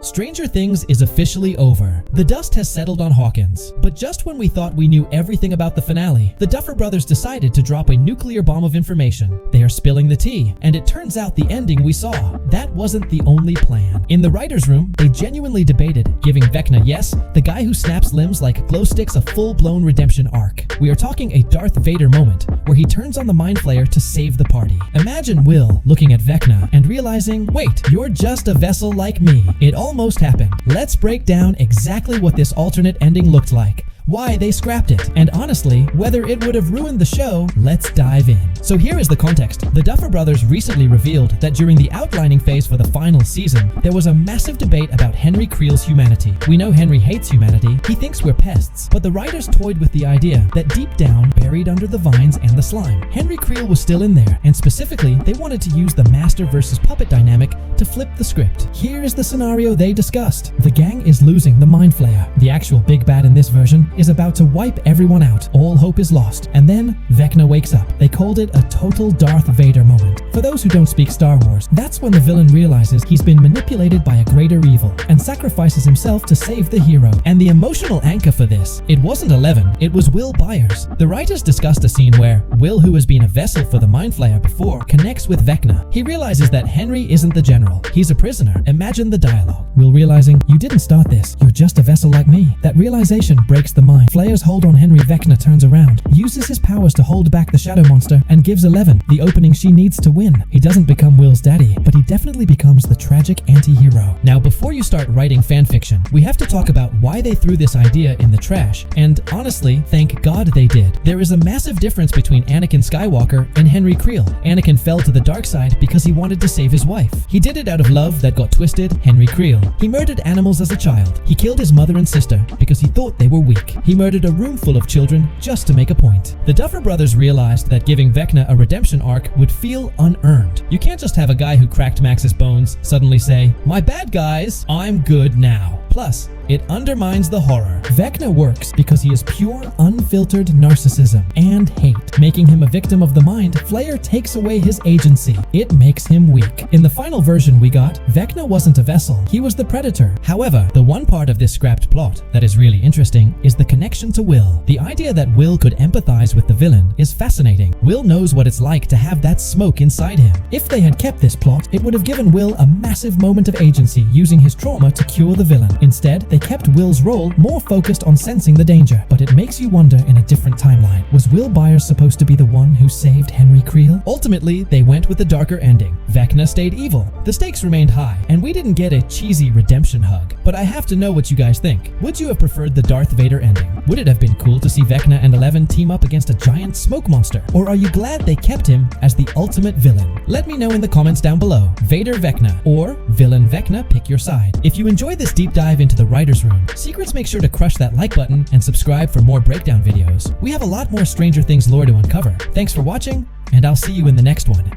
Stranger Things is officially over. The dust has settled on Hawkins. But just when we thought we knew everything about the finale, the Duffer Brothers decided to drop a nuclear bomb of information. They are spilling the tea, and it turns out the ending we saw, that wasn't the only plan. In the writer's room, they genuinely debated, giving Vecna, yes, the guy who snaps limbs like glow sticks, a full-blown redemption arc. We are talking a Darth Vader moment, where he turns on the Mind Flayer to save the party. Imagine Will looking at Vecna and realizing, wait, you're just a vessel like me. It almost happened. Let's break down exactly what this alternate ending looked like, why they scrapped it, and honestly, whether it would have ruined the show. Let's dive in. So here is the context. The Duffer Brothers recently revealed that during the outlining phase for the final season, there was a massive debate about Henry Creel's humanity. We know Henry hates humanity, he thinks we're pests, but the writers toyed with the idea that deep down, buried under the vines and the slime, Henry Creel was still in there, and specifically, they wanted to use the master versus puppet dynamic to flip the script. Here is the scenario they discussed. The gang is losing the Mind Flayer. The actual big bad in this version is about to wipe everyone out. All hope is lost. And then Vecna wakes up. They called it a total Darth Vader moment. For those who don't speak Star Wars, that's when the villain realizes he's been manipulated by a greater evil and sacrifices himself to save the hero. And the emotional anchor for this, it wasn't 11, it was Will Byers. The writers discussed a scene where Will, who has been a vessel for the Mind Flayer before, connects with Vecna. He realizes that Henry isn't the general, he's a prisoner. Imagine the dialogue. Will realizing, you didn't start this, you're just a vessel like me. That realization breaks the Mind Flayer's hold on Henry. Vecna turns around, uses his powers to hold back the shadow monster, and gives 11 the opening she needs to win. He doesn't become Will's daddy, but he definitely becomes the tragic anti-hero. Now, before you start writing fanfiction, we have to talk about why they threw this idea in the trash, and honestly, thank God they did. There is a massive difference between Anakin Skywalker and Henry Creel. Anakin fell to the dark side because he wanted to save his wife. He did it out of love that got twisted. Henry Creel, he murdered animals as a child. He killed his mother and sister because he thought they were weak. He murdered a room full of children just to make a point. The Duffer Brothers realized that giving Vecna a redemption arc would feel unearned. You can't just have a guy who cracked Max's bones suddenly say, "My bad guys, I'm good now." Plus, it undermines the horror. Vecna works because he is pure, unfiltered narcissism and hate. Making him a victim of the Mind Flayer takes away his agency. It makes him weak. In the final version we got, Vecna wasn't a vessel, he was the predator. However, the one part of this scrapped plot that is really interesting is the connection to Will. The idea that Will could empathize with the villain is fascinating. Will knows what it's like to have that smoke inside him. If they had kept this plot, it would have given Will a massive moment of agency using his trauma to cure the villain. Instead, they kept Will's role more focused on sensing the danger, but it makes you wonder in a different timeline. Was Will Byers supposed to be the one who saved Henry Creel? Ultimately, they went with the darker ending. Vecna stayed evil. The stakes remained high, and we didn't get a cheesy redemption hug. But I have to know what you guys think. Would you have preferred the Darth Vader ending? Would it have been cool to see Vecna and 11 team up against a giant smoke monster? Or are you glad they kept him as the ultimate villain? Let me know in the comments down below. Vader Vecna or Villain Vecna, pick your side. If you enjoyed this deep dive into the writer's room, Secrets, make sure to crush that like button and subscribe for more breakdown videos. We have a lot more Stranger Things lore to uncover. Thanks for watching, and I'll see you in the next one.